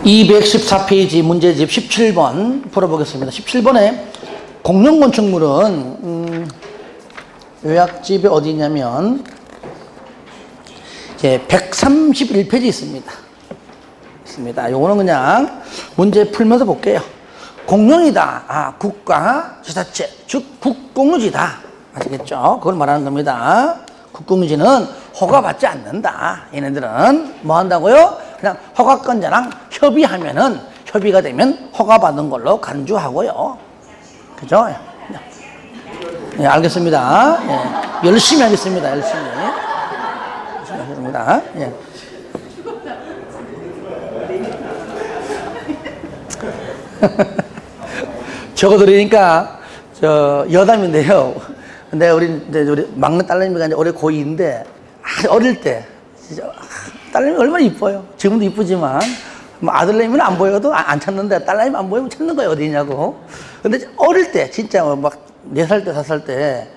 214페이지 문제집 17번 풀어보겠습니다. 17번에 공룡건축물은 요약집이 어디냐면 이제 131페이지 있습니다. 요거는 그냥 문제 풀면서 볼게요. 공룡이다. 국가, 지자체, 즉 국공유지다. 아시겠죠? 그걸 말하는 겁니다. 국공유지는 허가받지 않는다. 얘네들은 뭐 한다고요? 그냥 허가권자랑 협의하면은 협의가 되면 허가받은 걸로 간주하고요. 그죠? 예, 알겠습니다. 예, 열심히 하겠습니다. 열심히 하겠습니다. 예. 적어드리니까 여담인데요. 근데 우리 막내 딸내미가 이제 올해 고2인데 어릴 때 진짜 딸내미 얼마나 이뻐요. 지금도 이쁘지만 뭐 아들내미는 안 보여도 안 찾는데 딸내미 안 보이면 찾는 거예요. 어디냐고. 근데 어릴 때 진짜 막 4살 때 5살 때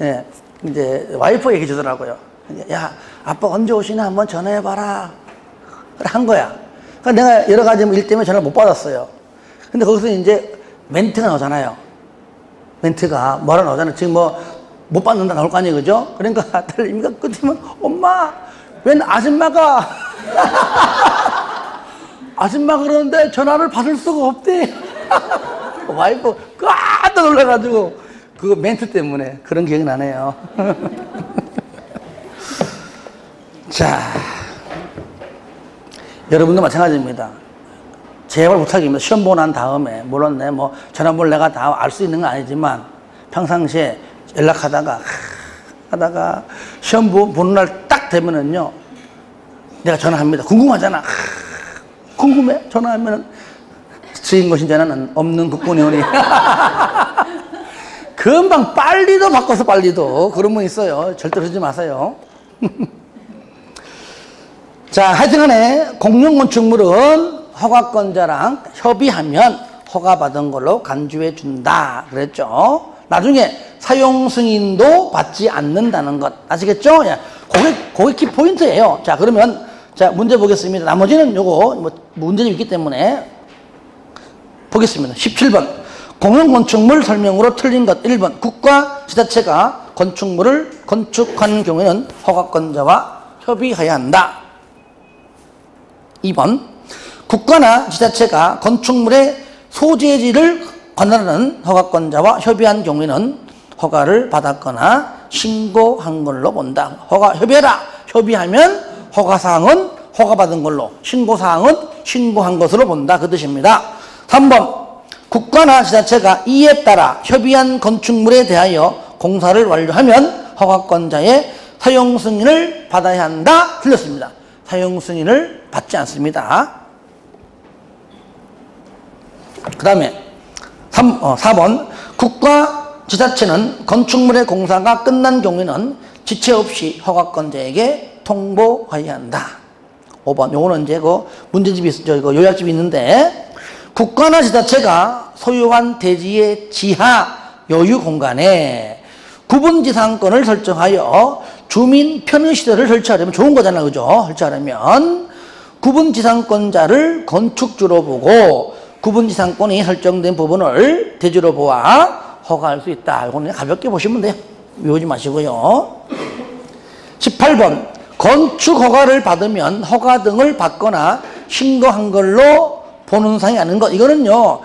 예, 이제 와이프 얘기해 주더라고요. 야 아빠 언제 오시나 한번 전화해봐라 한 거야. 그러니까 내가 여러 가지 일 때문에 전화를 못 받았어요. 근데 거기서 이제 멘트가 나오잖아요. 멘트가 뭐라 나오잖아요. 지금 뭐 못 받는다 나올 거 아니에요. 그죠? 그러니까 딸내미가 끝이면 엄마 웬 아줌마가 아줌마 그러는데 전화를 받을 수가 없대. 와이프 깜짝 놀라가지고 그 멘트 때문에 그런 기억이 나네요. 자, 여러분도 마찬가지입니다. 제발 부탁입니다. 시험 보고 난 다음에 물론 뭐 전화번호 내가 다 알 수 있는 건 아니지만 평상시에 연락하다가 시험 보는 날 딱 되면은요 내가 전화합니다. 궁금하잖아. 궁금해? 전화하면은 주인공신 전화는 없는 국군의원이 금방 빨리도 바꿔서 빨리도 그런 분 있어요. 절대 그러지 마세요. 자, 하여튼간에 공룡건축물은 허가권자랑 협의하면 허가받은 걸로 간주해 준다 그랬죠. 나중에 사용 승인도 받지 않는다는 것 아시겠죠? 그게 키포인트예요. 자, 그러면 자 문제 보겠습니다. 나머지는 요거 뭐 문제가 있기 때문에 보겠습니다. 17번 공용건축물 설명으로 틀린 것 1번 국가 지자체가 건축물을 건축한 경우에는 허가권자와 협의해야 한다. 2번 국가나 지자체가 건축물의 소재지를 관할하는 허가권자와 협의한 경우에는 허가를 받았거나 신고한 걸로 본다. 협의해라. 협의하면 허가사항은 허가받은 걸로, 신고사항은 신고한 것으로 본다. 그 뜻입니다. 3번 국가나 지자체가 이에 따라 협의한 건축물에 대하여 공사를 완료하면 허가권자의 사용 승인을 받아야 한다. 틀렸습니다. 사용 승인을 받지 않습니다. 그 다음에 4번 국가 지자체는 건축물의 공사가 끝난 경우에는 지체 없이 허가권자에게 통보해야 한다. 5번 요거는 이제 그 문제집이 요약집이 있는데 국가나 지자체가 소유한 대지의 지하 여유 공간에 구분지상권을 설정하여 주민 편의시설을 설치하려면 좋은 거잖아요. 그죠? 설치하려면 구분지상권자를 건축주로 보고 구분지상권이 설정된 부분을 대지로 보아 허가할 수 있다. 이거는 가볍게 보시면 돼요. 외우지 마시고요. 18번 건축 허가를 받으면 허가 등을 받거나 신고한 걸로 보는 사항이 아닌 것. 이거는요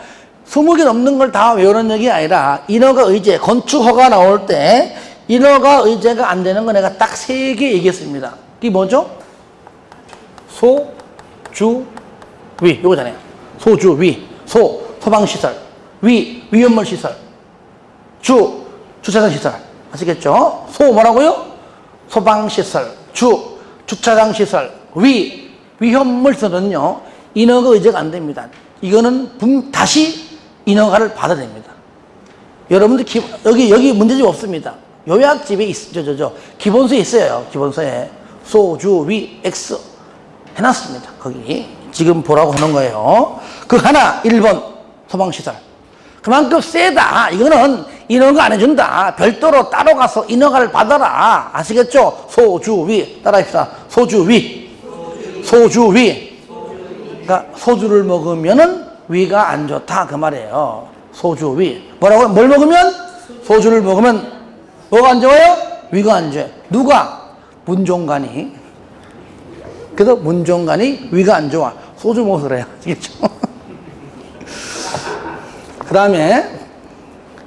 20개 넘는 걸 다 외우는 얘기 아니라 인허가 의제 건축 허가 나올 때 인허가 의제가 안 되는 거 내가 딱 3개 얘기했습니다. 이게 뭐죠? 소, 주, 위. 이거잖아요. 소, 주, 위. 소, 소방시설. 위, 위험물시설. 주, 주차장시설. 아시겠죠? 소 뭐라고요? 소방시설. 주, 주차장시설. 위, 위험물시설은요 인허가 의제가 안 됩니다. 이거는 다시 인허가를 받아야 됩니다. 여러분들 여기 문제집 없습니다. 요약집에 있죠. 기본서에 있어요. 기본서에 소, 주, 위, X 해놨습니다. 거기 지금 보라고 하는 거예요. 그 하나 1번 소방시설 그만큼 세다. 이거는 인허가 안 해준다. 별도로 따로 가서 인허가를 받아라. 아시겠죠? 소, 주, 위 따라합시다. 소, 주, 위. 소, 주, 위. 그러니까 소주를 먹으면은 위가 안 좋다 그 말이에요. 소주, 위. 뭐라고요? 뭘 먹으면? 소주를 먹으면 뭐가 안 좋아요? 위가 안 좋아요. 누가? 문종간이. 그래서 문종간이 위가 안 좋아. 소주 먹어서 그래요. 알겠죠? 그 다음에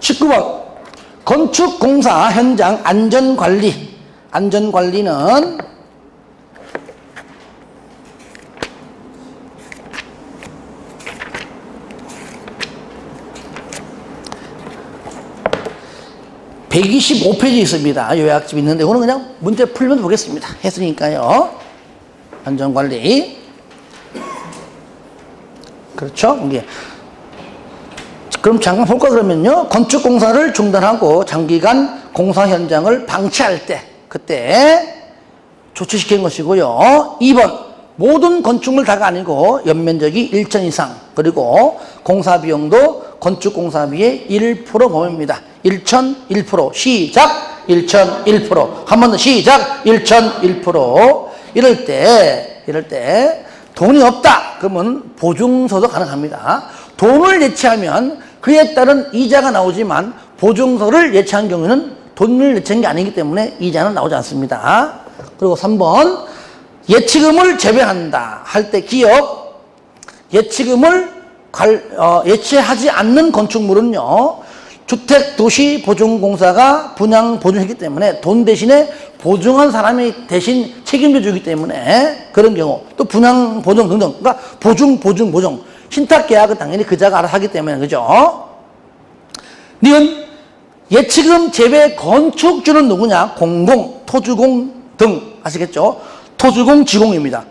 19번 건축공사 현장 안전관리. 안전관리는 (125페이지) 있습니다. 요약집 있는데 이거는 그냥 문제 풀면 보겠습니다. 했으니까요. 안전관리. 그렇죠? 이게. 그럼 잠깐 볼까 그러면요. 건축공사를 중단하고 장기간 공사 현장을 방치할 때 그때 조치시키는 것이고요. 2번 모든 건축물 다가 아니고 연면적이 1천 이상 그리고 공사 비용도 건축공사비의 1% 범위입니다. 1천 1% 시작 1천 1% 한 번 더 시작 1천 1% 이럴 때 돈이 없다 그러면 보증서도 가능합니다. 돈을 예치하면 그에 따른 이자가 나오지만 보증서를 예치한 경우에는 돈을 예치한 게 아니기 때문에 이자는 나오지 않습니다. 그리고 3번 예치금을 제외한다 할 때 기억 예치금을 예치하지 않는 건축물은요 주택도시보증공사가 분양 보증했기 때문에 돈 대신에 보증한 사람이 대신 책임져 주기 때문에 그런 경우 또 분양 보증 등등 그러니까 보증 신탁계약은 당연히 그자가 알아서 하기 때문에 그죠? 니은 예치금 제외 건축주는 누구냐? 공공, 토주공 등 아시겠죠? 토주공, 지공입니다.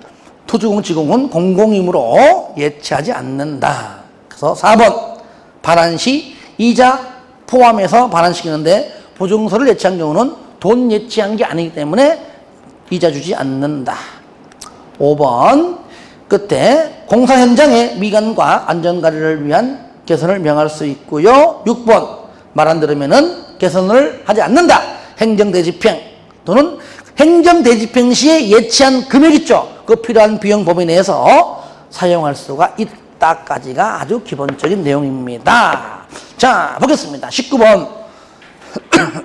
토주공, 지공은 공공이므로 예치하지 않는다. 그래서 4번 반환시 이자 포함해서 반환시키는데 보증서를 예치한 경우는 돈 예치한 게 아니기 때문에 이자 주지 않는다. 5번 끝에 공사 현장의 미관과 안전관리를 위한 개선을 명할 수 있고요. 6번 말 안 들으면은 개선을 하지 않는다. 행정대집행 또는 행정대집행 시에 예치한 금액 있죠. 그 필요한 비용 범위 내에서 사용할 수가 있다까지가 아주 기본적인 내용입니다. 자 보겠습니다. 19번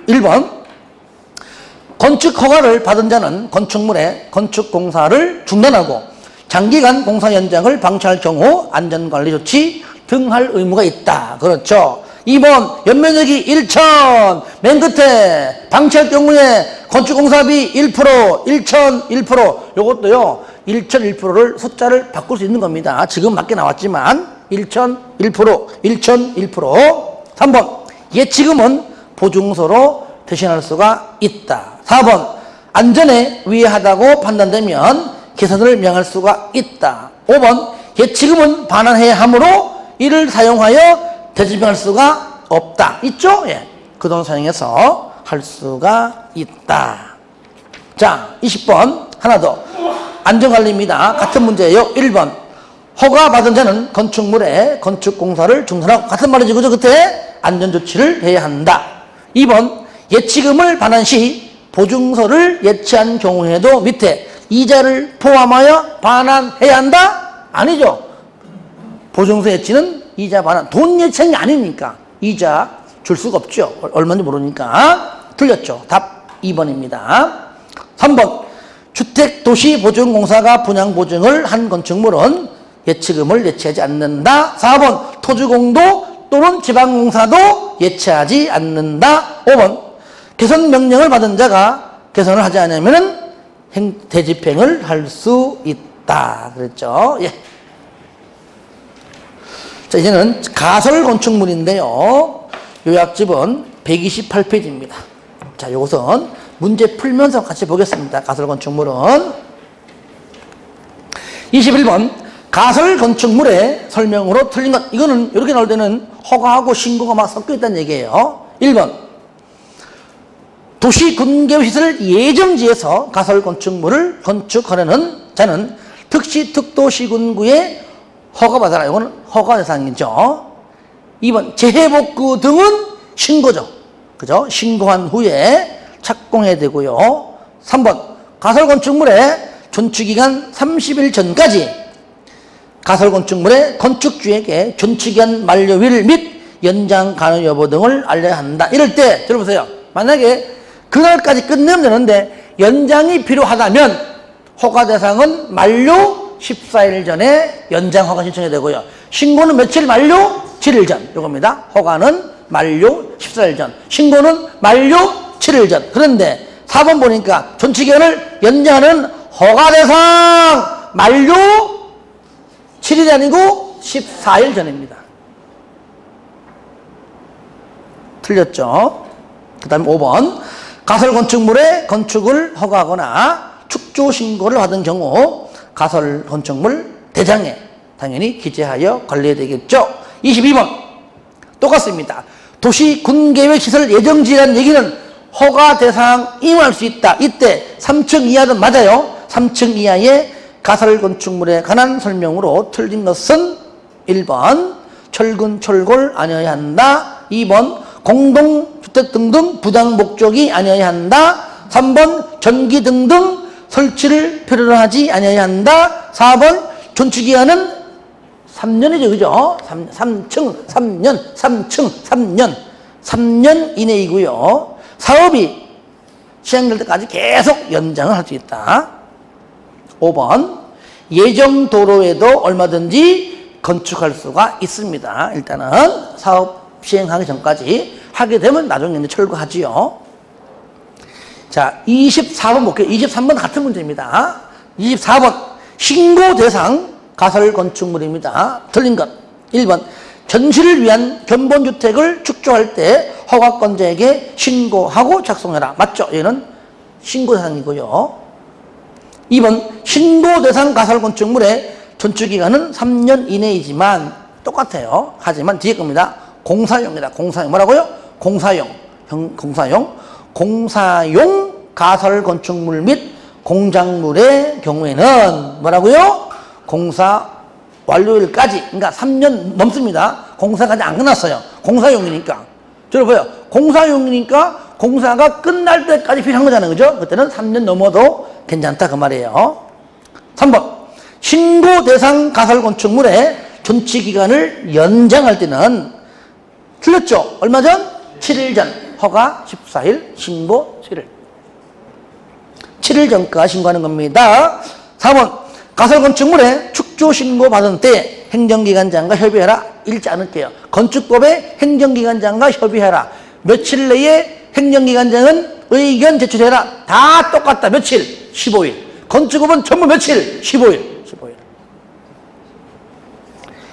1번 건축 허가를 받은 자는 건축물의 건축공사를 중단하고 장기간 공사 현장을 방치할 경우 안전관리 조치 등 할 의무가 있다. 그렇죠. 2번 연면적이 1천 맨 끝에 방치할 경우에 건축공사비 1% 1천 1% 요것도요 1천 1%를 숫자를 바꿀 수 있는 겁니다. 지금 밖에 나왔지만 1천 1% 1천 1% 3번 예치금은 보증서로 대신할 수가 있다. 4번 안전에 위해하다고 판단되면 개선을 명할 수가 있다. 5번 예치금은 반환해야 하므로 이를 사용하여 대집행할 수가 없다. 있죠? 예. 그 돈 사용해서 할 수가 있다. 자 20번 하나 더 안전관리입니다. 같은 문제예요. 1번 허가받은 자는 건축물의 건축공사를 중단하고 같은 말이지 그죠? 그때 안전조치를 해야 한다. 2번 예치금을 반환 시 보증서를 예치한 경우에도 밑에 이자를 포함하여 반환해야 한다? 아니죠. 보증서 예치는 이자 반환, 돈 예치한 게 아니니까 이자 줄 수가 없죠. 얼마인지 모르니까. 틀렸죠. 답 2번입니다. 3번 주택도시보증공사가 분양보증을 한 건축물은 예치금을 예치하지 않는다. 4번 토주공도 또는 지방공사도 예치하지 않는다. 5번 개선명령을 받은 자가 개선을 하지 않으면 대집행을 할 수 있다. 그랬죠. 예. 자, 이제는 가설건축물인데요. 요약집은 128페이지입니다. 자, 이것은 문제 풀면서 같이 보겠습니다. 가설건축물은 21번 가설건축물의 설명으로 틀린 것. 이거는 이렇게 나올 때는 허가하고 신고가 막 섞여 있다는 얘기예요. 1번 도시군계시설 예정지에서 가설건축물을 건축하려는 자는 특시 특도시군구에 허가받아라. 이거는 허가 대상이죠. 2번 재해복구 등은 신고죠. 그죠? 신고한 후에 착공해야 되고요. 3번 가설건축물의 존축기간 30일 전까지 가설 건축물의 건축주에게 존치기한 만료일 및 연장 가능 여부 등을 알려야 한다. 이럴 때 들어보세요. 만약에 그날까지 끝내면 되는데 연장이 필요하다면 허가 대상은 만료 14일 전에 연장 허가 신청해야 되고요. 신고는 며칠 만료? 7일 전. 이겁니다. 허가는 만료 14일 전. 신고는 만료 7일 전. 그런데 4번 보니까 존치기한을 연장하는 허가 대상 만료 7일이 아니고 14일 전입니다. 틀렸죠? 그 다음에 5번. 가설 건축물의 건축을 허가하거나 축조 신고를 받은 경우 가설 건축물 대장에 당연히 기재하여 관리해야 되겠죠? 22번. 똑같습니다. 도시 군계획 시설 예정지라는 얘기는 허가 대상 임할 수 있다. 이때 3층 이하는 맞아요. 3층 이하의 가설 건축물에 관한 설명으로 틀린 것은 1번 철근 철골 아니어야 한다. 2번 공동주택 등등 부당 목적이 아니어야 한다. 3번 전기 등등 설치를 필요로 하지 아니어야 한다. 4번 존치기한은 3년이죠. 그죠? 3년 이내이고요. 사업이 시행될 때까지 계속 연장을 할 수 있다. 5번 예정 도로에도 얼마든지 건축할 수가 있습니다. 일단은 사업 시행하기 전까지 하게 되면 나중에 이제 철거하지요. 자, 24번 볼게요. 23번 같은 문제입니다. 24번 신고 대상 가설 건축물입니다. 틀린 것 1번 전시를 위한 견본주택을 축조할 때 허가권자에게 신고하고 작성해라. 맞죠? 얘는 신고 대상이고요. 2번 신고 대상 가설 건축물의 존축기간은 3년 이내이지만 똑같아요. 하지만 뒤에 겁니다. 공사용이다. 공사용. 뭐라고요? 공사용. 공사용 가설 건축물 및 공작물의 경우에는 뭐라고요? 공사 완료일까지. 그러니까 3년 넘습니다. 공사까지 안 끝났어요. 공사용이니까. 들어봐요. 공사용이니까 공사가 끝날 때까지 필요한 거잖아요. 그죠? 그때는 3년 넘어도 괜찮다. 그 말이에요. 3번. 신고 대상 가설 건축물의 존치 기간을 연장할 때는 틀렸죠? 얼마 전? 7일 전. 허가 14일, 신고 7일. 7일 전까지 신고하는 겁니다. 4번. 가설 건축물에 축조 신고 받은 때 행정기관장과 협의해라. 읽지 않을게요. 건축법에 행정기관장과 협의해라. 며칠 내에 행정기관장은 의견 제출해라. 다 똑같다. 며칠? 15일. 건축법은 전부 며칠? 15일.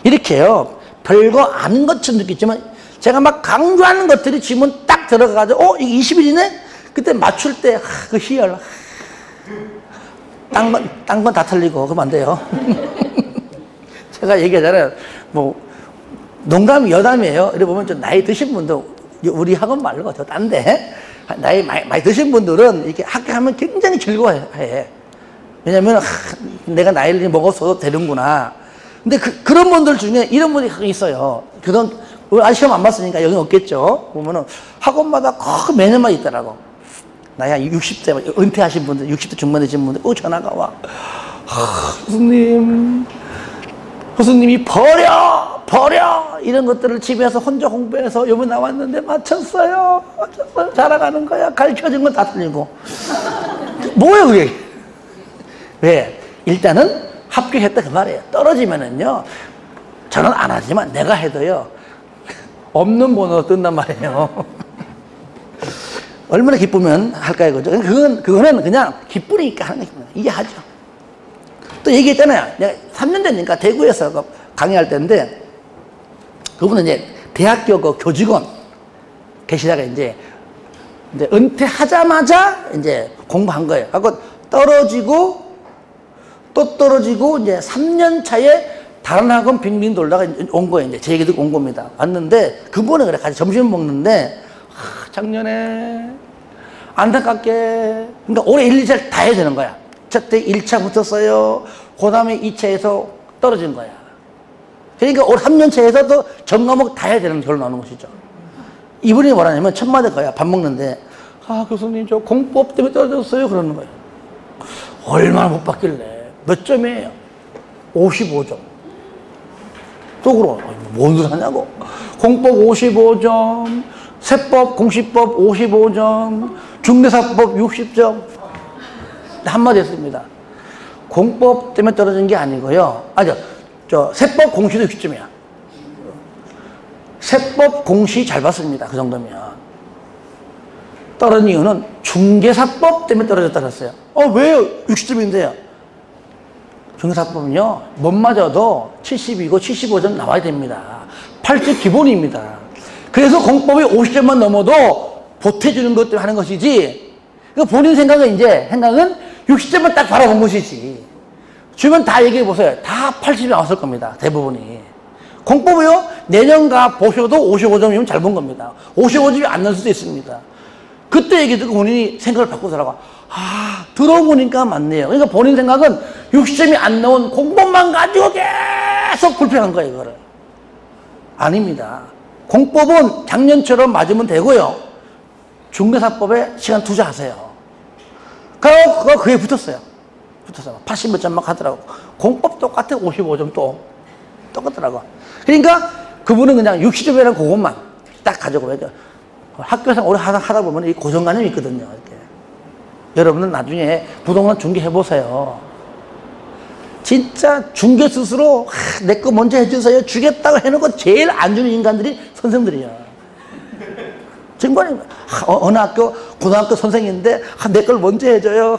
이렇게요. 별거 아닌 것처럼 느끼지만 제가 막 강조하는 것들이 지문 딱 들어가가지고 이게 20일이네? 그때 맞출 때 그 희열. 딴 건 다 틀리고 그러면 안 돼요. 제가 얘기하잖아요. 뭐 농담이 여담이에요. 이래 보면 좀 나이 드신 분도 우리 학원 말고 저 딴데 나이 많이 드신 분들은 이렇게 학교 하면 굉장히 즐거워해. 왜냐면 내가 나이를 먹어서도 되는구나. 근데 그런 분들 중에 이런 분이 있어요. 그런 아직 시험 안 봤으니까 여기 없겠죠. 보면은 학원마다 꼭 매년만 있더라고. 나야 60대 은퇴하신 분들, 60대 중반 되신 분들 전화가 와. 교수님이 버려 이런 것들을 집에서 혼자 공부해서 요번 나왔는데 맞췄어요. 자랑하는 거야. 가르쳐준 건 다 틀리고. 뭐야 그게? 왜? 일단은 합격했다 그 말이에요. 떨어지면은요, 저는 안 하지만 내가 해도요, 없는 번호로 뜬단 말이에요. 얼마나 기쁘면 할까요, 그죠? 그거는 그냥 기쁘니까 하는 겁니다. 이해하죠. 또 얘기했잖아요. 내가 3년 전이니까 대구에서 강의할 때인데, 그분은 이제 대학교 교직원 계시다가 이제 은퇴하자마자 이제 공부한 거예요. 하고 떨어지고 또 떨어지고 이제 3년 차에 다른 학원 빙빙 돌다가 온 거예요. 이제 제 얘기 듣고 온 겁니다. 왔는데 그분은 그래 같이 점심 먹는데 작년에 안타깝게 그러니까 올해 1, 2차를 다 해야 되는 거야. 첫 때 1차 붙었어요. 그 다음에 2차에서 떨어진 거야. 그러니까 올 3년차에서 또 전 과목 다 해야 되는 결론 나오는 것이죠. 이분이 뭐라냐면 첫 마디 거야. 밥 먹는데 교수님 저 공법 때문에 떨어졌어요. 그러는 거예요. 얼마나 못 받길래. 몇 점이에요? 55점. 속으로 뭔 소리 하냐고. 공법 55점, 세법, 공시법 55점, 중대사법 60점. 한마디 했습니다. 공법 때문에 떨어진 게 아니고요. 세법 공시도 60점이야. 세법 공시 잘 봤습니다. 그 정도면. 떨어진 이유는 중개사법 때문에 떨어졌다 그랬어요. 왜요? 60점인데요. 중개사법은요, 못 맞아도 72고 75점 나와야 됩니다. 8점 기본입니다. 그래서 공법이 50점만 넘어도 보태주는 것 때문에 하는 것이지, 그러니까 본인 생각은 60점만 딱 바라본 것이지. 주변 다 얘기해 보세요. 다 80이 나왔을 겁니다. 대부분이. 공법이요, 내년과 보셔도 55점이면 잘 본 겁니다. 55점이 안 날 수도 있습니다. 그때 얘기 듣고 본인이 생각을 바꾸더라고. 들어보니까 맞네요. 그러니까 본인 생각은 60점이 안 나온 공법만 가지고 계속 불평한 거예요, 이거를. 아닙니다. 공법은 작년처럼 맞으면 되고요. 중개사법에 시간 투자하세요. 그게 붙었어요. 80몇 점 막 하더라고. 공법 똑같아. 55점 똑같더라고. 그러니까 그분은 그냥 60점이라는 그것만 딱 가지고 학교에서 오래 하다 보면 이 고정관념이 있거든요. 이렇게. 여러분은 나중에 부동산 중개해보세요. 진짜 중개 스스로 내 거 먼저 해주세요. 주겠다고 해놓고 제일 안 주는 인간들이 선생들이야. 증권이 어느 학교 고등학교 선생인데 내 걸 먼저 해줘요.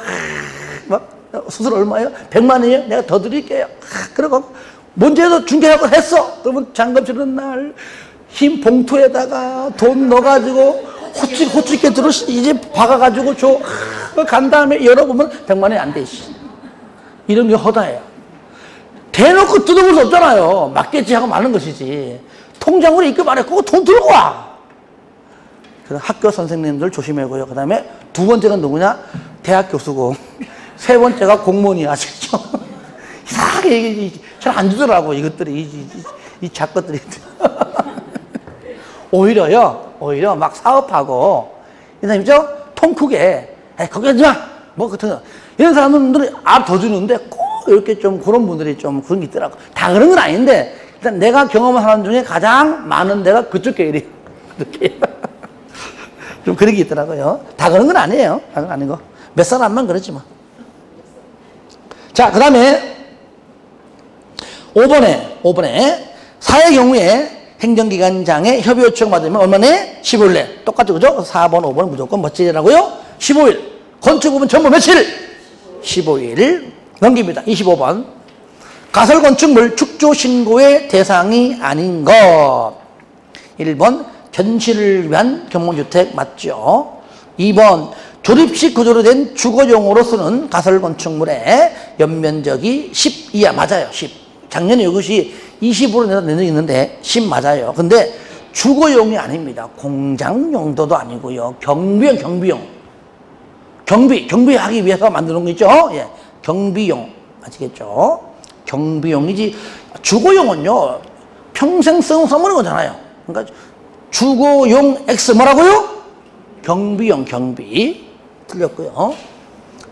막 수술 얼마예요? 100만 원이에요? 내가 더 드릴게요. 그러고 먼저 해서 중개하고 했어. 그러면 잔금 치르는 날 흰 봉투에다가 돈 넣어가지고 호ጭ게 들어 이제 박아가지고 줘. 간 다음에 열어보면 100만 원이 안 돼. 이런 게 허다해요. 대놓고 뜯어볼 수 없잖아요. 맞겠지 하고 마는 것이지. 통장으로 입금 안 해. 그거 돈 들고 와. 그래서 학교 선생님들 조심하고요. 그 다음에 두 번째가 누구냐? 대학 교수고. 세 번째가 공무원이야. 아시겠죠? 이상하게 잘 안 주더라고. 이것들이. 이 작것들이. 오히려 막 사업하고, 이 사람이죠? 통 크게. 거기 하지 마! 뭐, 같은, 이런 사람들은 더 주는데 꼭 이렇게 좀 그런 분들이 좀 그런 게 있더라고. 다 그런 건 아닌데, 일단 내가 경험한 사람 중에 가장 많은 데가 그쪽 계열이에요. 좀 그런 게 있더라고요. 다 그런 건 아니에요. 다 그런 건 아닌 거. 몇 사람만 그러지 뭐. 자, 그 다음에 5번에 사의 경우에 행정기관장의 협의 요청 받으면 얼마네? 15일 내. 똑같죠, 그죠? 4번, 5번은 무조건 멋지라고요? 15일. 건축부분 전부 며칠? 15일. 넘깁니다. 25번. 가설건축물 축조 신고의 대상이 아닌 것. 1번, 견실을 위한 경공주택 맞죠? 2번, 조립식 구조로 된 주거용으로 쓰는 가설건축물의 연면적이 10 이하 맞아요. 10. 작년에 이것이 20으로 내는 게 있는데 10 맞아요. 근데 주거용이 아닙니다. 공장 용도도 아니고요. 경비용. 경비하기 위해서 만드는 거 있죠? 예. 경비용. 아시겠죠? 경비용이지. 주거용은요, 평생 쓰는 거잖아요. 그러니까 주거용 X 뭐라고요? 경비용, 경비. 틀렸고요.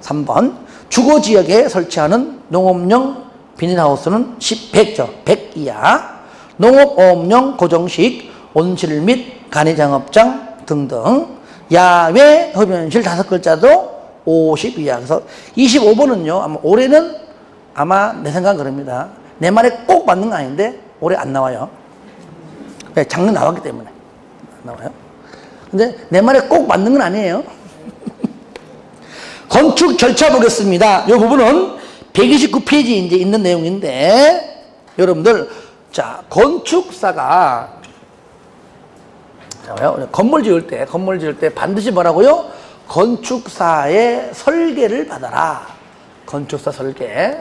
3번. 주거지역에 설치하는 농업용 비닐하우스는 100죠. 100 이하. 농업어업용 고정식, 온실 및 간이장업장 등등. 야외 흡연실 5글자도 50 이하. 그래서 25번은요, 아마 올해는 아마 내 생각은 그럽니다. 내 말에 꼭 맞는 거 아닌데 올해 안 나와요. 왜? 작년 나왔기 때문에 안 나와요. 근데 내 말에 꼭 맞는 건 아니에요. 건축 절차 보겠습니다. 이 부분은 129페이지에 이제 있는 내용인데, 여러분들, 자, 건축사가, 건물 지을 때 반드시 뭐라고요? 건축사의 설계를 받아라. 건축사 설계.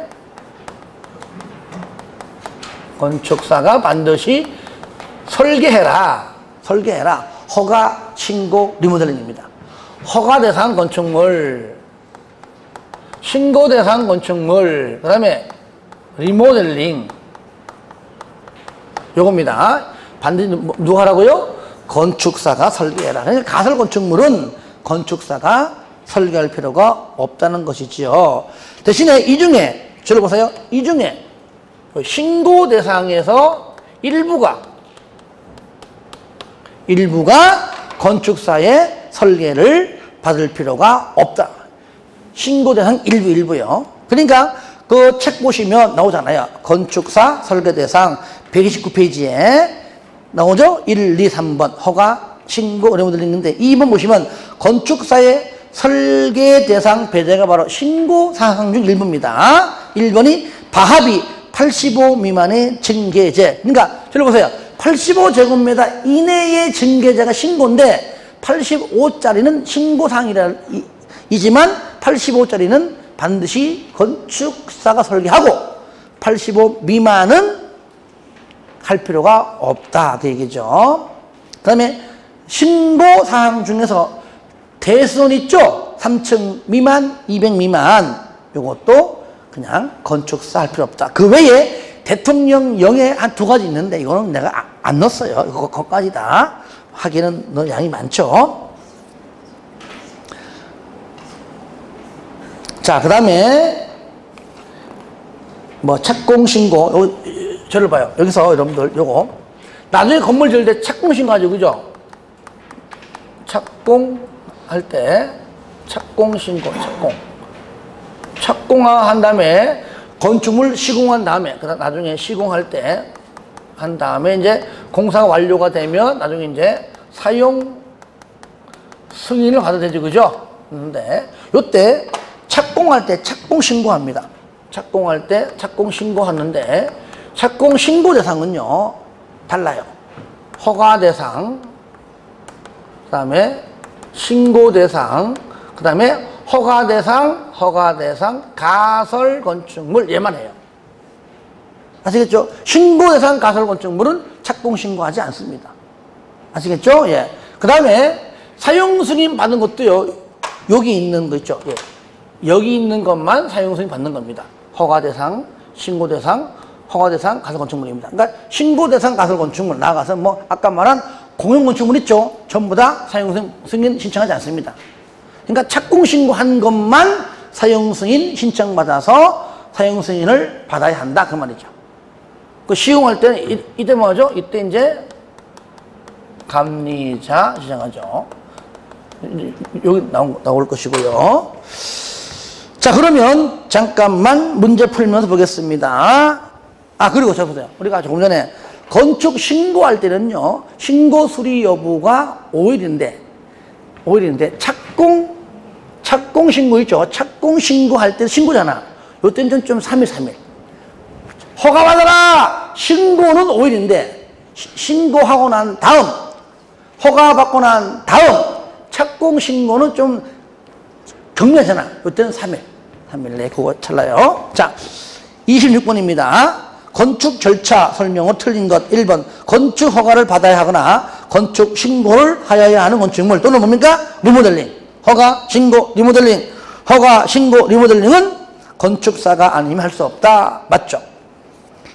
건축사가 반드시 설계해라. 허가, 신고, 리모델링입니다. 허가 대상 건축물, 신고 대상 건축물, 그 다음에 리모델링. 요겁니다. 반드시 누가 하라고요? 건축사가 설계해라. 그러니까 가설 건축물은 건축사가 설계할 필요가 없다는 것이지요. 대신에 이 중에, 저를 보세요. 이 중에 신고 대상에서 일부가 건축사의 설계를 받을 필요가 없다. 신고대상 일부요. 그러니까 그 책 보시면 나오잖아요. 건축사 설계대상 129페이지에 나오죠? 1, 2, 3번 허가, 신고, 리모델링 있는데 2번 보시면 건축사의 설계대상 배제가 바로 신고사항 중 일부입니다. 1번이 바합이 85 미만의 증계제. 그러니까 저를 보세요. 85제곱미터 이내의 증계제가 신고인데 85짜리는 신고사항이지만 85짜리는 반드시 건축사가 설계하고 85 미만은 할 필요가 없다 그 얘기죠. 그 다음에 신고사항 중에서 대수선 있죠? 3층 미만, 200 미만 요것도 그냥 건축사 할 필요 없다. 그 외에 대통령령에 한 2가지 있는데 이거는 내가 안 넣었어요. 그거까지 다 하기는 너무 양이 많죠. 자, 그 다음에 뭐 착공신고 저를 봐요. 여기서 여러분들 요거 나중에 건물 지을 때 착공신고 하죠. 그죠? 착공할 때 착공신고 착공한 다음에 건축물 시공한 다음에 그다음 나중에 시공할 때 한 다음에 이제 공사가 완료가 되면 나중에 이제 사용 승인을 받아야 되죠. 그죠? 근데 요때 착공할 때 착공 신고합니다. 착공할 때 착공 신고하는데 착공 신고 대상은요 달라요. 허가 대상, 그다음에 신고 대상, 그다음에 허가 대상 가설 건축물 얘만 해요. 아시겠죠? 신고 대상 가설 건축물은 착공 신고하지 않습니다. 아시겠죠? 예. 그다음에 사용 승인 받는 것도요. 여기 있는 거 있죠? 예. 여기 있는 것만 사용 승인 받는 겁니다. 허가 대상, 신고 대상, 허가 대상 가설 건축물입니다. 그러니까 신고 대상 가설 건축물 나가서 뭐 아까 말한 공용 건축물 있죠? 전부 다 사용 승인 신청하지 않습니다. 그러니까 착공 신고한 것만 사용 승인 신청받아서 사용 승인을 받아야 한다 그 말이죠. 그 시공할 때는 이때 뭐죠? 이때 이제 감리자 시정하죠. 여기 나올 것이고요. 자, 그러면 잠깐만 문제 풀면서 보겠습니다. 그리고 저 보세요. 우리가 조금 전에 건축 신고할 때는요, 신고 수리 여부가 5일인데 착공 신고 있죠? 착공 신고할 때 신고잖아. 요때는 좀 3일. 허가 받아라! 신고는 5일인데, 신고하고 난 다음, 허가 받고 난 다음, 착공 신고는 좀 격리하잖아. 요때는 3일 내에 그거 찰나요. 자, 26번입니다. 건축 절차 설명으로 틀린 것 1번. 건축 허가를 받아야 하거나 건축 신고를 하여야 하는 건축물 또는 뭡니까? 리모델링. 허가, 신고, 리모델링. 허가, 신고, 리모델링은 건축사가 아니면 할 수 없다. 맞죠?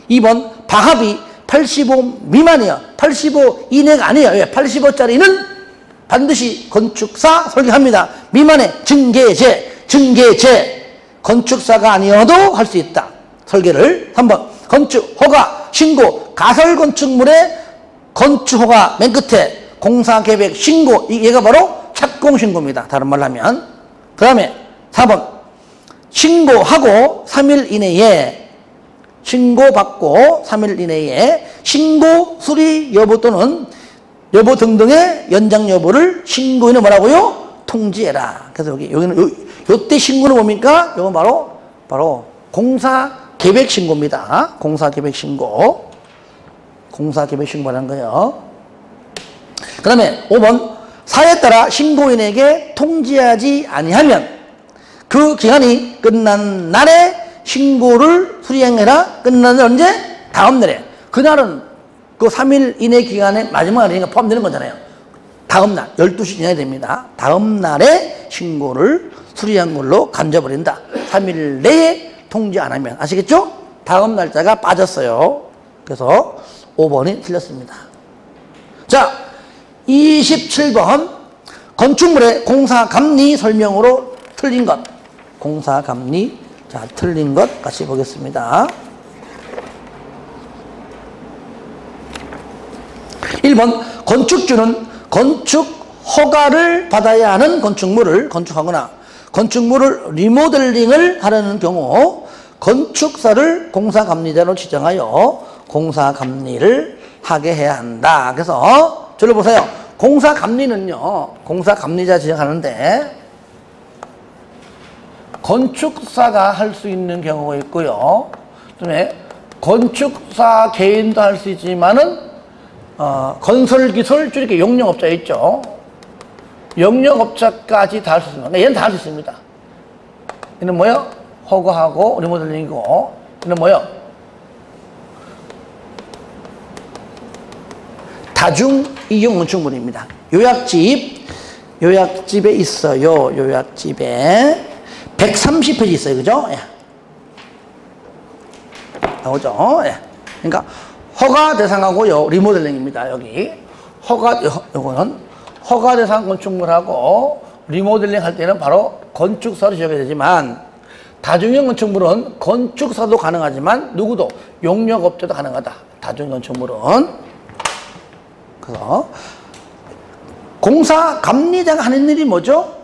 2번. 바합이 85 미만이에요. 85 이내가 아니에요. 왜? 85짜리는 반드시 건축사 설계합니다. 미만의 증계제. 건축사가 아니어도 할 수 있다. 설계를. 3번. 건축, 허가, 신고, 가설 건축물의 건축 허가 맨 끝에 공사 계획 신고, 얘가 바로 착공 신고입니다. 다른 말로 하면. 그 다음에 4번. 신고하고 3일 이내에 신고받고 3일 이내에 신고 수리 여부 또는 여부 등등의 연장 여부를 신고인은 뭐라고요? 통지해라. 그래서 여기는 요때 신고는 뭡니까? 이건 바로 공사 계획 신고입니다. 공사 계획 신고라는 거예요. 그 다음에 5번. 사에 따라 신고인에게 통지하지 아니하면 그 기간이 끝난 날에 신고를 수리행해라. 끝난 날 언제? 다음 날에. 그날은 그 3일 이내 기간에 마지막 날이니까 포함되는 거잖아요. 다음 날 12시 지나야 됩니다. 다음 날에 신고를 수리한 걸로 간져버린다. 3일 내에 통지 안 하면. 아시겠죠? 다음 날짜가 빠졌어요. 그래서 5번이 틀렸습니다. 자, 27번. 건축물의 공사감리 설명으로 틀린 것. 공사감리. 자, 틀린 것 같이 보겠습니다. 1번 건축주는 건축 허가를 받아야 하는 건축물을 건축하거나 건축물을 리모델링을 하려는 경우 건축사를 공사감리자로 지정하여 공사감리를 하게 해야 한다. 그래서 저를 보세요. 공사감리는요. 공사감리자 지정하는데 건축사가 할 수 있는 경우가 있고요. 그다음에 건축사 개인도 할 수 있지만은 건설기술 이렇게 용역업자 있죠. 용역업자까지 다 할 수 있습니다. 얘는 다 할 수 있습니다. 얘는 뭐요? 허가하고 리모델링이고 얘는 뭐요? 다중이용 건축물입니다. 요약집에 있어요. 요약집에 130페이지 있어요. 그죠? 예. 나오죠? 예. 그러니까 허가 대상하고요. 리모델링입니다. 여기 요거는 허가 대상 건축물하고 리모델링 할 때는 바로 건축사로 지정해야 되지만 다중형 건축물은 건축사도 가능하지만 누구도 용역업자도 가능하다. 다중형 건축물은. 그래서 공사감리자가 하는 일이 뭐죠?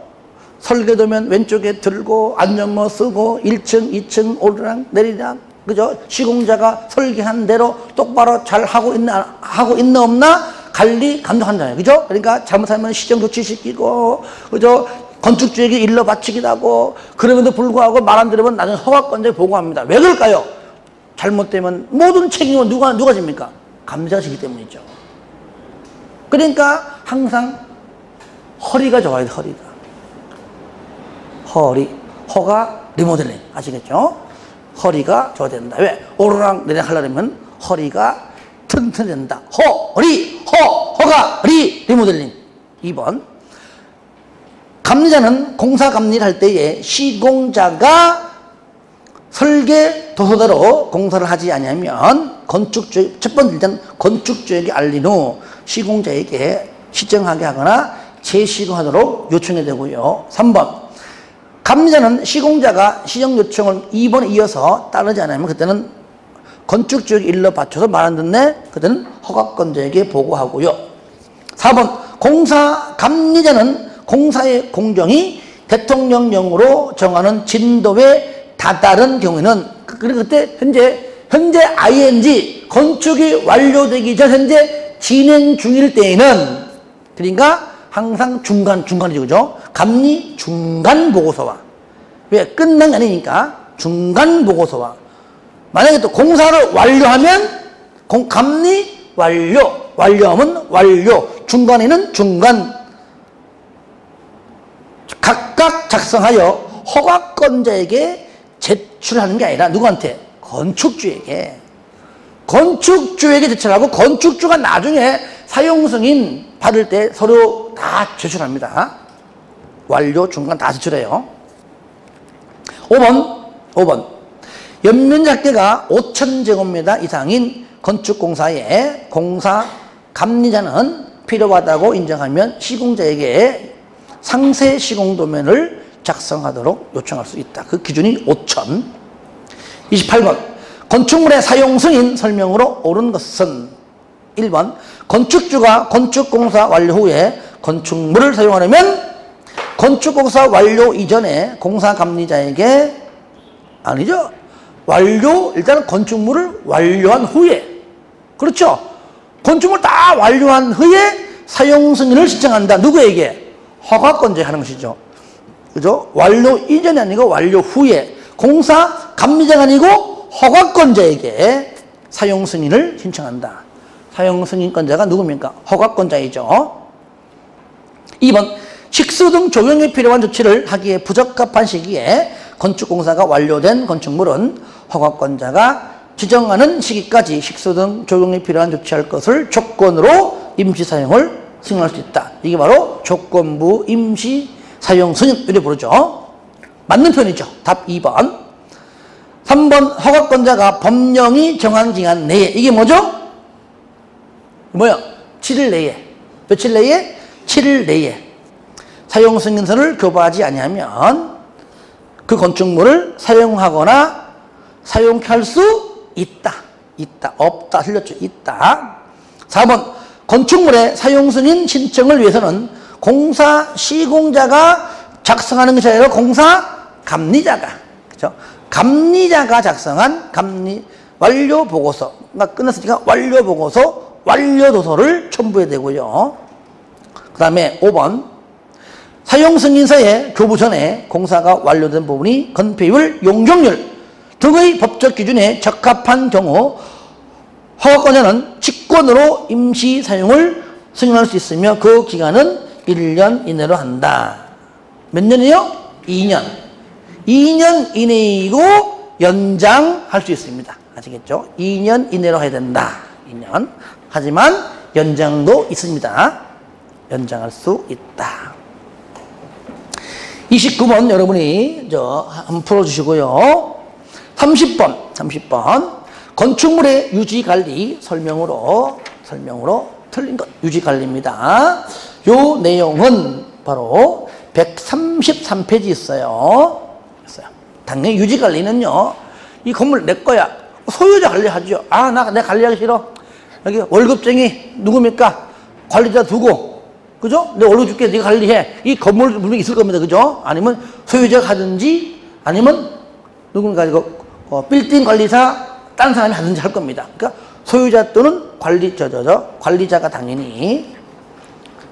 설계도면 왼쪽에 들고 안전모 쓰고 1층, 2층 오르락 내리락 그죠? 시공자가 설계한 대로 똑바로 잘 하고 있나 없나 관리 감독한다요. 그죠? 그러니까 잘못하면 시정 조치시키고 그죠? 건축주에게 일러 바치기도 하고 그럼에도 불구하고 말 안 들으면 나중에 허가권자에 보고합니다. 왜 그럴까요? 잘못되면 모든 책임은 누가 집니까? 감사가 지기 때문이죠. 그러니까 항상 허리가 좋아야 돼. 허가 리모델링 아시겠죠? 허리가 좋아야 된다. 왜? 오르락 내리락 하려면 허리가 튼튼해야 된다. 허가 리모델링. 2번 감리자는 공사감리를 할 때에 시공자가 설계 도서대로 공사를 하지 아니하면 첫 번째 일단 건축주에게 알린 후 시공자에게 시정하게 하거나 재시공하도록 요청해야 되고요. 3번 감리자는 시공자가 시정 요청을 2번에 이어서 따르지 않으면 그때는 건축주에게 일러 바쳐서 말 안 듣네. 그때는 허가권자에게 보고하고요. 4번 공사감리자는 공사의 공정이 대통령령으로 정하는 진도에 다다른 경우에는 그때 현재 ing 건축이 완료되기 전 현재 진행 중일 때에는 그러니까 항상 중간이죠. 그죠? 감리 중간 보고서와 왜 끝난 게 아니니까 중간 보고서와 만약에 또 공사를 완료하면 감리 완료하면 완료 중간에는 중간 각각 작성하여 허가권자에게 제출하는 게 아니라 누구한테? 건축주에게 제출하고 건축주가 나중에 사용승인 받을 때 서류 다 제출합니다. 완료, 중간 다 제출해요. 5번 연면 작대가 5,000제곱미터 이상인 건축공사에 공사감리자는 필요하다고 인정하면 시공자에게 상세 시공도면을 작성하도록 요청할 수 있다. 그 기준이 5,000. 28번 건축물의 사용승인 설명으로 옳은 것은 1번 건축주가 건축공사 완료 후에 건축물을 사용하려면 건축공사 완료 이전에 공사감리자에게 아니죠. 일단은 건축물을 완료한 후에 그렇죠. 건축물 다 완료한 후에 사용승인을 신청한다. 누구에게? 허가권자에 하는 것이죠. 그죠? 완료 이전이 아니고 완료 후에 공사감리자가 아니고 허가권자에게 사용승인을 신청한다. 사용승인권자가 누굽니까? 허가권자이죠. 2번 식수 등 조경에 필요한 조치를 하기에 부적합한 시기에 건축공사가 완료된 건축물은 허가권자가 지정하는 시기까지 식수 등 조경에 필요한 조치할 것을 조건으로 임시사용을 승인할 수 있다. 이게 바로 조건부 임시사용 승인 이렇게 부르죠. 맞는 표현이죠. 답 2번. 3번 허가권자가 법령이 정한 기간 내에 이게 뭐죠? 뭐야? 7일 내에. 며칠 내에? 7일 내에 사용 승인서를 교부하지 아니하면 그 건축물을 사용하거나 사용할 수 있다. 없다. 틀렸죠. 있다. 4번 건축물의 사용 승인 신청을 위해서는 공사 시공자가 작성하는 것이 아니라 공사 감리자가, 그렇죠? 감리자가 작성한 완료 보고서, 그러니까 끝났으니까 완료 보고서, 완료 도서를 첨부해야 되고요. 그 다음에 5번 사용 승인서의 교부 전에 공사가 완료된 부분이 건폐율, 용적률 등의 법적 기준에 적합한 경우 허가권자는 직권으로 임시 사용을 승인할 수 있으며 그 기간은 1년 이내로 한다. 몇 년이요? 2년. 2년 이내이고 연장할 수 있습니다. 아시겠죠? 2년 이내로 해야 된다. 2년. 하지만 연장도 있습니다. 연장할 수 있다. 29번 여러분이 한번 풀어주시고요. 30번 건축물의 유지관리 설명으로 틀린 것 유지관리입니다. 요 내용은 바로 133페이지 있어요. 당연히 유지관리는요, 이 건물 내 거야. 소유자 관리하죠. 내 관리하기 싫어. 여기 월급쟁이 누굽니까? 관리자 두고, 그죠? 내 월급 줄게, 네가 관리해. 이 건물 분명히 있을 겁니다. 그죠? 아니면 소유자가 하든지, 아니면 누군가 이거 빌딩 관리사 다른 사람이 하든지 할 겁니다. 그러니까 소유자 또는 관리자가 당연히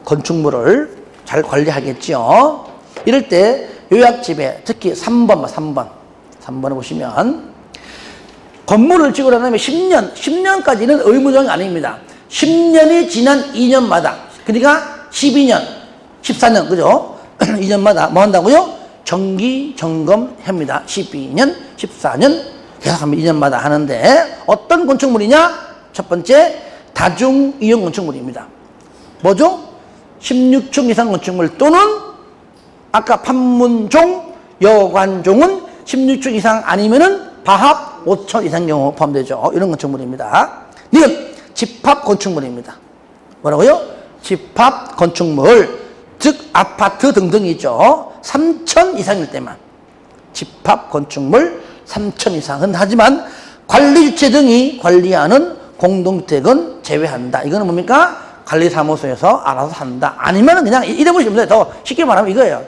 건축물을 잘 관리하겠죠. 이럴 때 요약집에 특히 3번에 보시면 건물을 짓고 난 다음에 10년까지는 의무적이 아닙니다. 10년이 지난 2년마다, 그러니까 12년, 14년, 그죠? 2년마다 뭐 한다고요? 정기 점검합니다. 12년, 14년, 계속하면 2년마다 하는데 어떤 건축물이냐? 첫 번째, 다중이용 건축물입니다. 뭐죠? 16층 이상 건축물 또는 아까 판문종, 여관종은 16층 이상 아니면은 바합 5천 이상 경우 포함되죠. 이런 건축물입니다. 니은 집합 건축물입니다. 뭐라고요? 집합 건축물, 즉 아파트 등등이죠. 3천 이상일 때만 집합 건축물 3천 이상은 하지만 관리주체 등이 관리하는 공동주택은 제외한다. 이거는 뭡니까? 관리사무소에서 알아서 한다. 아니면 그냥 이래 보시면 돼요. 더 쉽게 말하면 이거예요.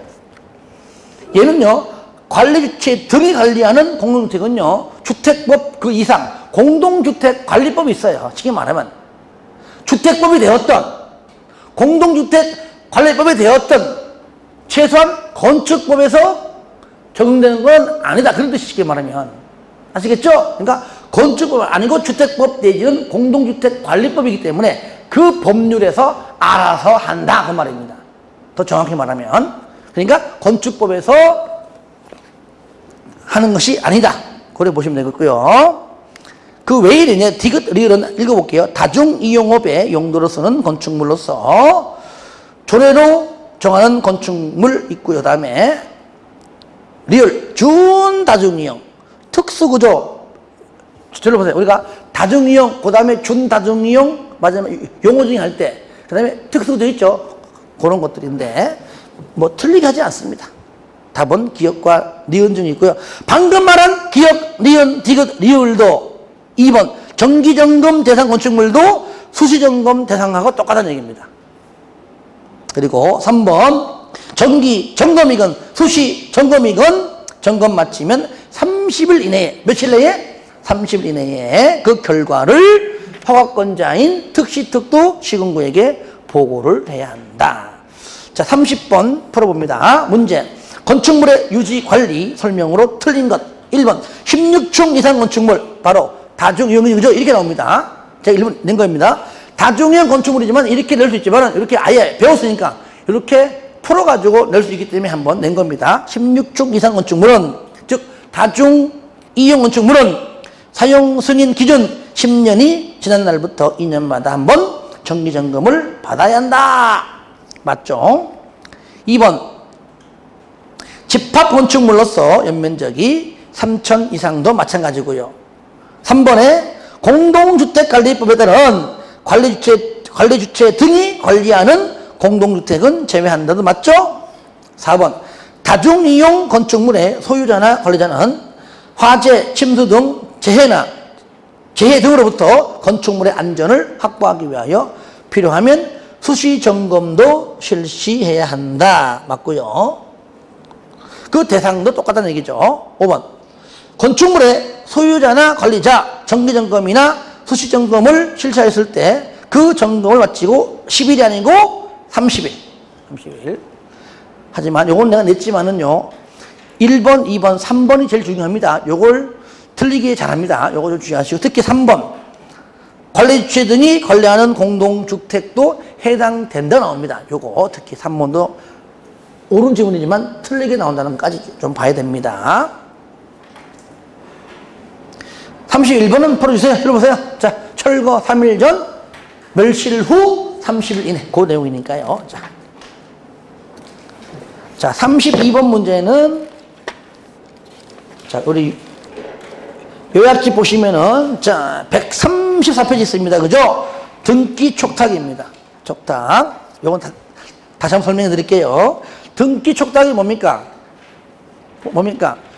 얘는요, 관리주체 등이 관리하는 공동주택은요, 주택법 그 이상 공동주택관리법이 있어요. 쉽게 말하면 주택법이 되었던 공동주택관리법이 되었던 최소한 건축법에서 적용되는 건 아니다. 그런 뜻이 쉽게 말하면. 아시겠죠? 그러니까 건축법 아니고 주택법 내지는 공동주택관리법이기 때문에 그 법률에서 알아서 한다. 그 말입니다. 더 정확히 말하면. 그러니까 건축법에서 하는 것이 아니다. 그래 보시면 되겠고요. 그 외에는 디귿, 리을은 읽어볼게요. 다중이용업의 용도로 쓰는 건축물로서 조례로 정하는 건축물 있고요. 그 다음에 리을, 준다중이용, 특수구조. 저를 보세요. 우리가 다중이용, 그 다음에 준다중이용, 마지막 용어 중에 할 때, 그 다음에 특수구조 있죠. 그런 것들인데, 뭐 틀리게 하지 않습니다. 답은 기역과 니은 중에 있고요. 방금 말한 기역, 니은, 디귿, 리을도 2번 정기점검 대상 건축물도 수시점검 대상하고 똑같다는 얘기입니다. 그리고 3번 정기 점검이건 수시 점검이건 점검 마치면 30일 이내에, 며칠 내에? 30일 이내에 그 결과를 허가권자인 특시특도 시군구에게 보고를 해야 한다. 자, 30번 풀어봅니다. 문제. 건축물의 유지관리 설명으로 틀린 것. 1번 16층 이상 건축물, 바로 다중이용이죠. 이렇게 나옵니다. 제가 1번 낸 겁니다. 다중이용 건축물이지만 이렇게 낼 수 있지만 이렇게 아예 배웠으니까 이렇게 풀어가지고 낼 수 있기 때문에 한번 낸 겁니다. 16층 이상 건축물은, 즉 다중이용 건축물은 사용 승인 기준 10년이 지난 날부터 2년마다 한번 정기점검을 받아야 한다. 맞죠? 2번 집합 건축물로서 연면적이 3천 이상도 마찬가지고요. 3번에 공동주택관리법에 따른 관리주체 등이 관리하는 공동주택은 제외한다도 맞죠? 4번 다중이용 건축물의 소유자나 관리자는 화재, 침수 등 재해 등으로부터 건축물의 안전을 확보하기 위하여 필요하면 수시 점검도 실시해야 한다. 맞고요. 그 대상도 똑같다는 얘기죠. 5번. 건축물의 소유자나 관리자 정기점검이나 수시점검을 실시했을 때 그 점검을 마치고 10일이 아니고 30일. 하지만 요건 내가 냈지만은요. 1번, 2번, 3번이 제일 중요합니다. 요걸 틀리게 잘합니다. 요거 좀 주의하시고. 특히 3번. 관리주체 등이 관리하는 공동주택도 해당된다 나옵니다. 요거 특히 3번도 옳은 지문이지만 틀리게 나온다는 것까지 좀 봐야 됩니다. 31번은 풀어주세요. 들어보세요. 자, 철거 3일 전, 멸실 후 30일 이내. 그 내용이니까요. 자, 32번 문제는, 자, 우리 요약집 보시면은, 자, 134페이지 있습니다. 그죠? 등기 촉탁입니다. 촉탁. 요건 다시 한번 설명해 드릴게요. 등기 촉탁이 뭡니까?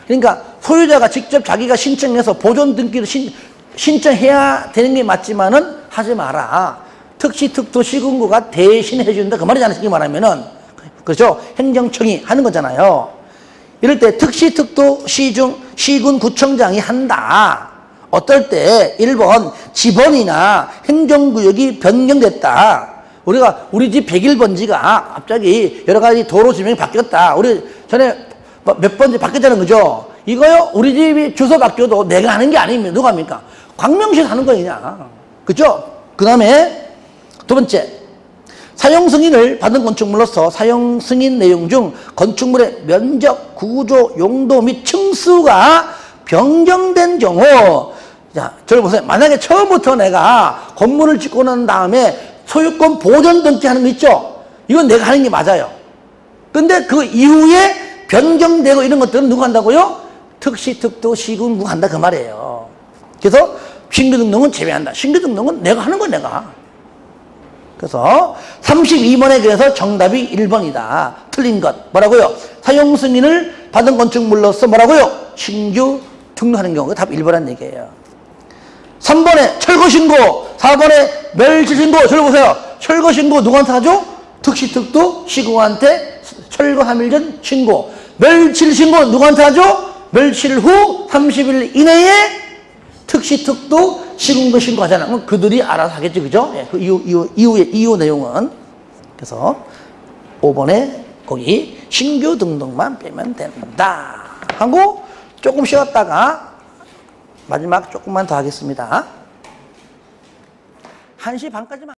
그러니까 소유자가 직접 자기가 신청해서 보존 등기를 신청해야 되는 게 맞지만은 하지 마라. 특시, 특도, 시군구가 대신 해준다. 그 말이잖아요. 쉽게 말하면은. 그렇죠? 행정청이 하는 거잖아요. 이럴 때 특시, 특도, 시군, 구청장이 한다. 어떨 때 1번 지번이나 행정구역이 변경됐다. 우리 집 101번지가 갑자기 여러 가지 도로 지명이 바뀌었다. 우리 전에 몇 번째 바뀌었다는 거죠. 이거요, 우리 집이 주소 바뀌어도 내가 하는 게 아닙니다. 누가 합니까? 광명시에서 하는 거냐. 그죠? 그 다음에 두 번째, 사용 승인을 받은 건축물로서 사용 승인 내용 중 건축물의 면적, 구조, 용도 및 층수가 변경된 경우, 자, 저를 보세요. 만약에 처음부터 내가 건물을 짓고 난 다음에 소유권 보존 등기하는 거 있죠? 이건 내가 하는 게 맞아요. 근데 그 이후에 변경되고 이런 것들은 누가 한다고요? 특시, 특도, 시군구가 한다 그 말이에요. 그래서 신규 등록은 제외한다. 신규 등록은 내가 하는 거야, 내가. 그래서 32번에 그래서 정답이 1번이다. 틀린 것. 뭐라고요? 사용 승인을 받은 건축물로서 뭐라고요? 신규 등록하는 경우가 답 1번이라는 얘기예요. 3번에 철거신고, 4번에 멸실신고. 저를 보세요. 철거신고 누구한테 하죠? 특시, 특도, 시군한테 철거 3일 전 신고. 멸실신고 누구한테 하죠? 멸실 후 30일 이내에 특시, 특도, 시군구 신고하잖아. 그럼 그들이 알아서 하겠지, 그죠? 예, 그 이후 내용은. 그래서 5번에 거기 신규 등록만 빼면 된다. 하고 조금 쉬었다가 마지막 조금만 더 하겠습니다. 1시 반까지만.